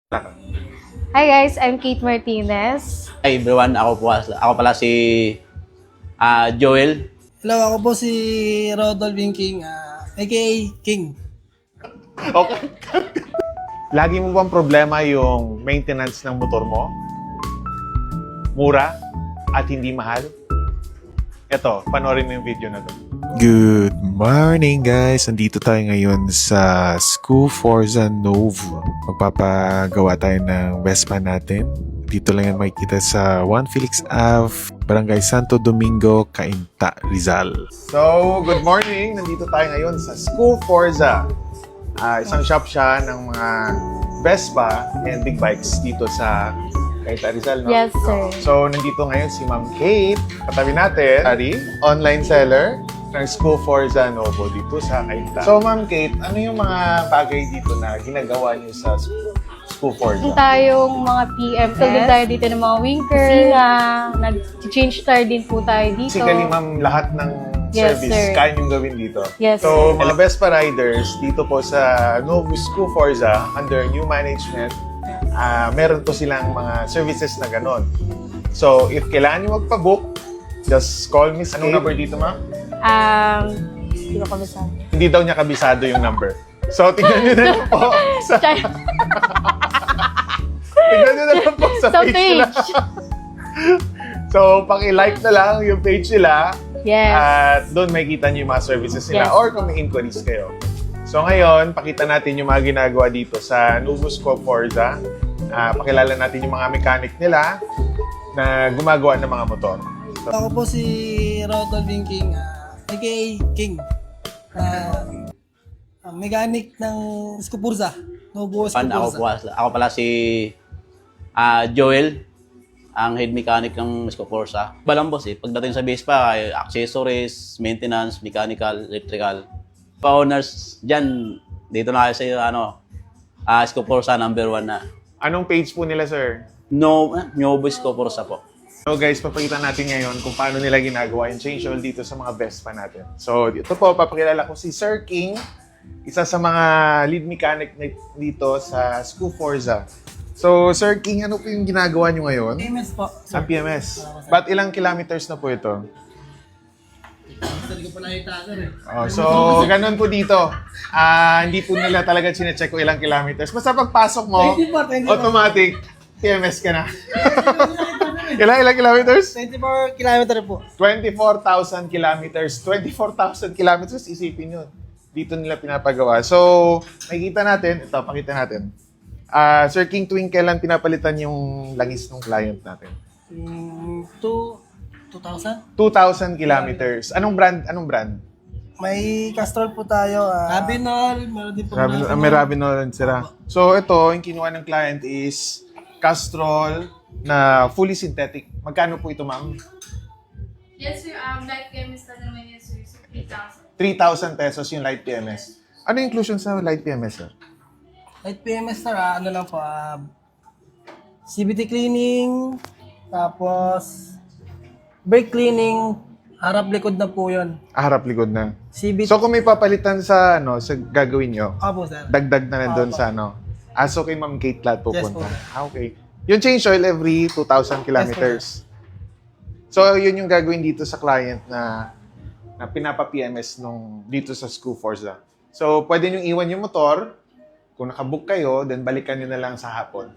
Hi guys, I'm Kate Martinez. Hi everyone, ako pala si Joel. Hello, ako po si Rodolphin King, aka King. Okay. Lagi mo bang problema yung maintenance ng motor mo? Mura at hindi mahal? Ito, panoorin mo yung video na to. Good morning guys! Nandito tayo ngayon sa School Forza Novo. Magpapagawa tayo ng Vespa natin. Dito lang yan makikita sa 1 Felix Ave, Barangay Santo Domingo, Cainta, Rizal. So, good morning! Nandito tayo ngayon sa School Forza. Isang shop siya ng mga Vespa and big bikes dito sa Cainta, Rizal, no? Yes, sir. So, nandito ngayon si Ma'am Kate. Katabi natin, Ari, online seller ng School Forza Novo dito sa Cainta. So, Ma'am Kate, ano yung mga bagay dito na ginagawa niyo sa School Forza? Meron tayong mga PMS. Tulad tayo dito ng mga winkers. Kasi nga, nag-change tire din po tayo dito. Basically, Ma'am, lahat ng Yes, service sir. kaya niyong gawin dito. Yes, So, sir. mga Vespa riders, dito po sa Novo School Forza, under new management, meron po silang mga services na ganon. So, if kailangan niyo magpa-book, just call Miss Kate. Anong number dito, Ma'am? Hindi ko kabisado. Hindi daw niya kabisado yung number. So, tingnan niyo na lang po sa, tingnan niyo na lang po sa Sa page nila. So, paki-like na lang yung page nila. Yes. At doon makikita niyo yung mga services nila Yes. or kung may inquiries kayo. So ngayon, pakita natin yung mga ginagawa dito sa Novo School Forza. Pakilala natin yung mga mechanic nila na gumagawa ng mga motor. So, Ako po si Rodolphin King, aka King. Mechanic ng Scupurza. Novo Scupurza. Ako pala si Joel, ang head mechanic ng Forza. Balang boss pagdating sa Vespa, accessories, maintenance, mechanical, electrical. Pa-owners dyan, dito na kayo sa Forza number 1 na. anong page po nila, sir? Novo Forza po. So guys, papakita natin ngayon kung paano nila ginagawa yung change oil dito sa mga Vespa natin. So dito po, papakilala ko si Sir King, isa sa mga lead mechanic dito sa School Forza. So Sir King, ano po yung ginagawa nyo ngayon? PMS po. Sa PMS. Ba't ilang kilometers na po ito? Hindi ko pa nakita, sir. Oh, so, ganun po dito. Hindi po nila talaga chinecheck kung ilang kilometers. Basta pagpasok mo, 24. automatic, PMS ka na. Ilang kilometers? 24 kilometer po. 24,000 kilometers. 24,000 kilometers, isipin yun. Dito nila pinapagawa. So, makikita natin, ito, pakita natin. Sir King, tuwing kailan pinapalitan yung langis ng client natin? 2,000? 2,000 kilometers. Anong brand? May Castrol po tayo. Rabinol, meron din po. May Rabinol and sira. So, ito, yung kinuha ng client is Castrol na fully synthetic. Magkano po ito, ma'am? Yes, sir. Light chemist na naman yan, sir. So, 3,000. 3,000 pesos yung light PMS. Ano yung inclusion sa light PMS, sir? Light PMS, sir, ano lang po, CVT cleaning, tapos brake cleaning, harap-likod na po yun. Harap likod na. CVT, So, kung may papalitan sa gagawin nyo, Opo, sir. dagdag na rin doon sa so kay Ma'am Kate Lahat pupunta. Yes, Okay. Yung change oil every 2,000 kilometers. So, yun yung gagawin dito sa client na pinapa-PMS dito sa School Forza. So, pwede nyo iwan yung motor. Kung nakabook kayo, then balikan nyo na lang sa hapon.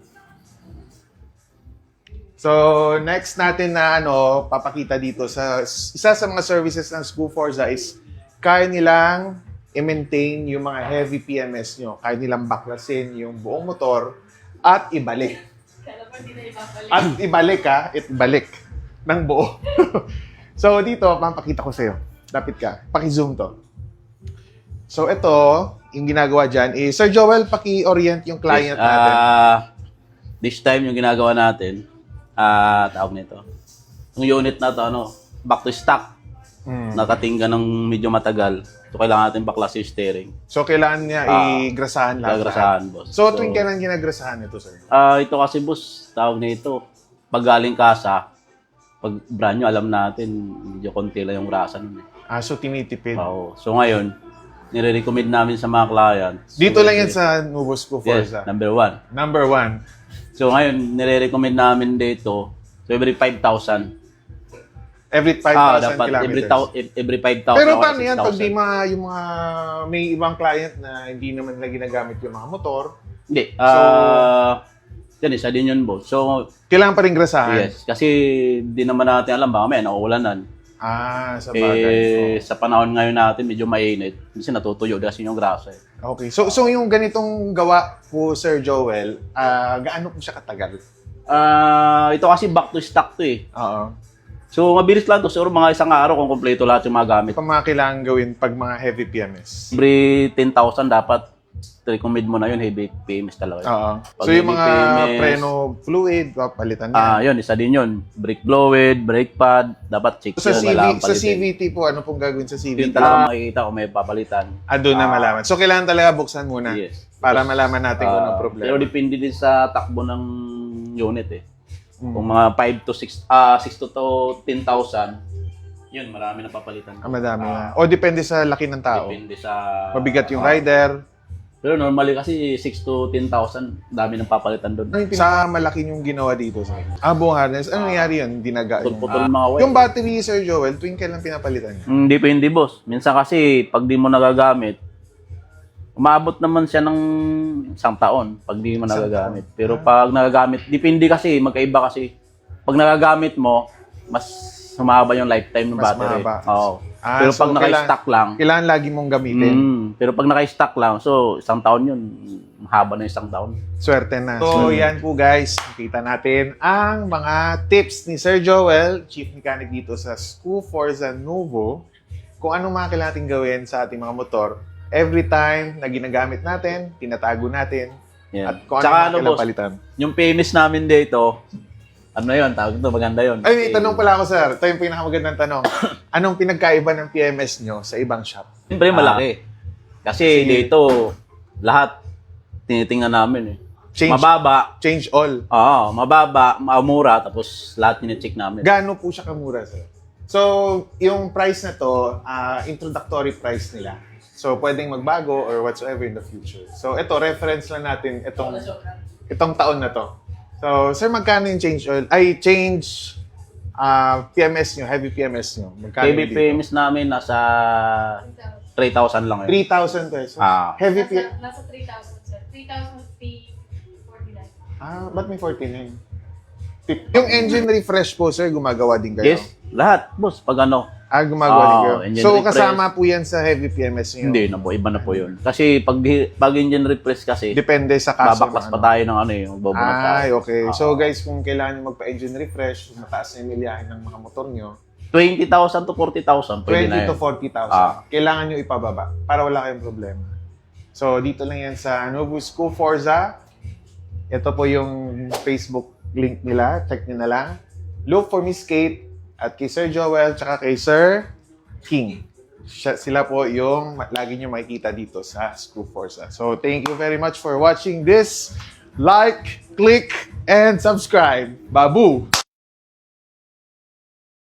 So, next natin na papakita dito sa isa sa mga services ng School Forza is kaya nilang i-maintain yung mga heavy PMS nyo. Kaya nilang baklasin yung buong motor at ibalik. At ibalik ng buo. So, dito, papakita ko sa'yo. Lapit ka. Paki-zoom to. So, ito, yung ginagawa dyan is, Sir Joel, paki-orient yung client natin. This time yung ginagawa natin, tawag nito. Yung unit na to, back to stock. Nakatingga ng medyo matagal. So, kailangan natin baklas yung steering. So, kailangan niya i-grasahan lahat. Grasahan, boss. So, tuwing kailan ginagrasahan ito, sir? Ito kasi, boss, tawag nito. Pag galing kasa, pag brand new, alam natin, medyo konti lang yung grasa nun. So tinitipid. Oo. So, ngayon, nire-recommend namin sa mga clients. Dito lang yan sa Nuevo School Yes, Forza. number 1. Number 1. So ngayon, nire-recommend namin dito, so every 5,000. Every 5,000 Dapat kilometers. every 5,000. Pero or paano yan pag 6,000. di yung mga may ibang client na hindi naman nila ginagamit yung mga motor, Hindi. Yan, isa din yun, boss. So, kailangan pa rin grasahan? yes. Kasi di naman natin alam, baka may nauulanan. Sa bagay. Sa panahon ngayon natin, medyo mainit. Kasi natutuyo kasi yung grasa. Okay. So yung ganitong gawa po, Sir Joel, gaano po siya katagal? Ito kasi back to stock to eh. Oo. So, mabilis lang to. Siguro mga isang araw kung kompleto lahat yung mga gamit. Ito mga kailangan gawin pag mga heavy PMS. Every 10,000 dapat recommend mo na yun, heavy PMS talaga. Oo. Pag So yung heavy mga PMS, preno fluid, papalitan yan. yun, isa din yun. Brake fluid, brake pad, dapat check So, yun. Kailangan sa palitin. CVT po, ano pong gagawin sa Yun CVT? talaga makikita kung may papalitan. Doon na malaman. So kailangan talaga buksan muna Yes. para malaman natin kung anong problema. Pero depende din sa takbo ng unit eh. Kung mga 5 to 6, 6 to 10,000, yun, marami na papalitan. Madami na. O depende sa laki ng tao. Depende sa... Mabigat yung rider. Pero normally kasi 6 to 10,000, dami ng papalitan doon. Sa malaki yung ginawa dito sa buong harness, ano nangyari yun? Dinaga yung... Putol mga wire. Yung battery, Sir Joel, tuwing kailan pinapalitan niya? Depende, boss. Minsan kasi, pag di mo nagagamit, umabot naman siya ng 1 taon pag di mo nagagamit. Pero pag nagagamit, depende kasi, magkaiba kasi. Pag nagagamit mo, mas humaba yung lifetime ng Mas battery. mahaba. Oo. Pero So, pag naka-stock lang, Kailangan lagi mong gamitin. pero pag naka-stock lang, so 1 taon yun, mahaba na 1 taon. Swerte na. So, yan po guys. Nakita natin ang mga tips ni Sir Joel, Chief Mechanic dito sa School Forza Nuevo, kung anong mga kailangan natin gawin sa ating mga motor. Every time na ginagamit natin, tinatago natin, Yan. at kung Tsaka ano mga boss, palitan. yung PMS namin dito, ano yun, tawag ito, maganda yun. Ay, may tanong pala ako, sir. Ito yung pinakamagandang tanong. Anong pinagkaiba ng PMS nyo sa ibang shop? Siyempre malaki. Kasi dito, lahat tinitingnan namin eh. Mababa, Change all. mababa, mura, tapos lahat tinicheck namin. Gaano po siya kamura, sir? So, yung price na to, introductory price nila. So, pwedeng magbago or whatsoever in the future. So, ito, reference lang natin itong taon na to. So, sir, magkano yung change oil? PMS nyo, heavy PMS nyo. Magkano Heavy dito? PMS namin nasa 3,000 lang yun. 3,000 pesos. Heavy PMS. Nasa 3,000, sir. 3,349. Ba't may 49? Yung engine refresh po, sir, gumagawa din kayo? Yes, lahat, boss, pag ano. Gumagawa din kayo. engine So, refresh. kasama po yan sa heavy PMS nyo? Hindi na po, iba na po yun. Kasi pag engine refresh kasi, Depende sa kaso. babaklas pa tayo ng ano eh, magbubunot tayo. Okay. So, guys, kung kailangan nyo magpa-engine refresh, mataas na yung miliyahin ng mga motor nyo, 20,000 to 40,000, pwede na 20 to yun. 40,000. Kailangan nyo ipababa para wala kayong problema. So, dito lang yan sa Nuevo School Forza. Ito po yung Facebook link nila. Check nyo na lang. Look for Miss Kate at kay Sir Joel tsaka kay Sir King. Sila po yung lagi nyo makikita dito sa School Forza. So, thank you very much for watching this. Like, click, and subscribe. Babu!